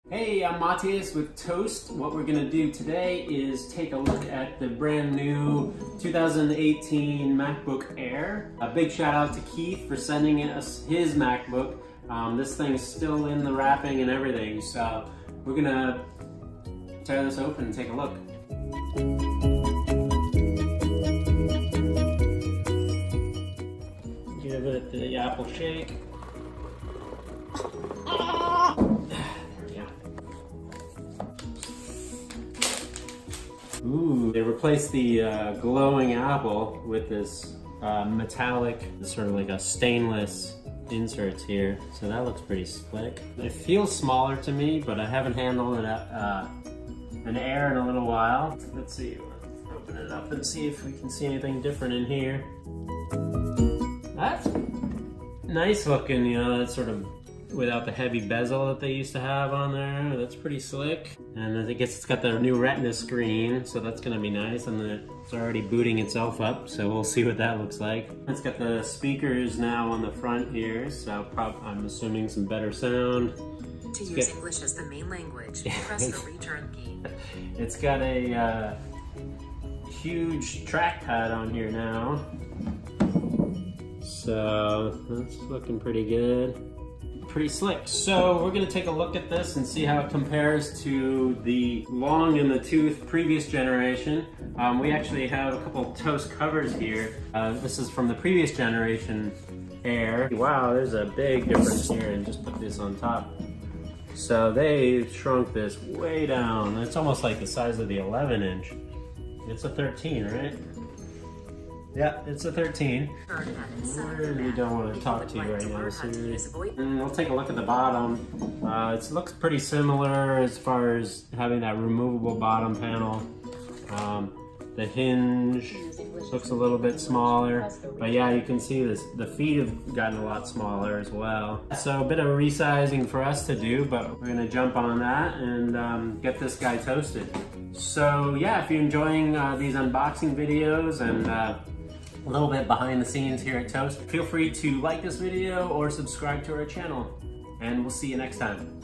Hey, I'm Matthias with Toast. What we're going to do today is take a look at the brand new 2018 MacBook Air. A big shout out to Keith for sending us his MacBook. This thing's still in the wrapping and everything, so we're going to tear this open and take a look. Give it the Apple shake. Ooh, they replaced the glowing apple with this metallic, sort of like a stainless inserts here. So that looks pretty slick. It feels smaller to me, but I haven't handled an Air in a little while. Let's see, open it up and see if we can see anything different in here. That's nice looking, you know, that's sort of without the heavy bezel that they used to have on there. That's pretty slick. And I guess it's got the new Retina screen, so that's gonna be nice. And it's already booting itself up, so we'll see what that looks like. It's got the speakers now on the front here, so I'm assuming some better sound. To use English as the main language, press the return key. It's got a huge trackpad on here now. So that's looking pretty good. Pretty slick. So we're gonna take a look at this and see how it compares to the long in the tooth previous generation. We actually have a couple Toast covers here. This is from the previous generation Air. Wow, there's a big difference here, and just put this on top. So they shrunk this way down. It's almost like the size of the 11-inch. It's a 13, right? Yeah, it's a 13. I really don't want to talk to you right now, seriously. And we'll take a look at the bottom. It looks pretty similar as far as having that removable bottom panel. The hinge looks a little bit smaller, but yeah, you can see this. The feet have gotten a lot smaller as well. So a bit of resizing for us to do, but we're gonna jump on that and get this guy toasted. So yeah, if you're enjoying these unboxing videos and a little bit behind the scenes here at Toast, feel free to like this video or subscribe to our channel, and we'll see you next time.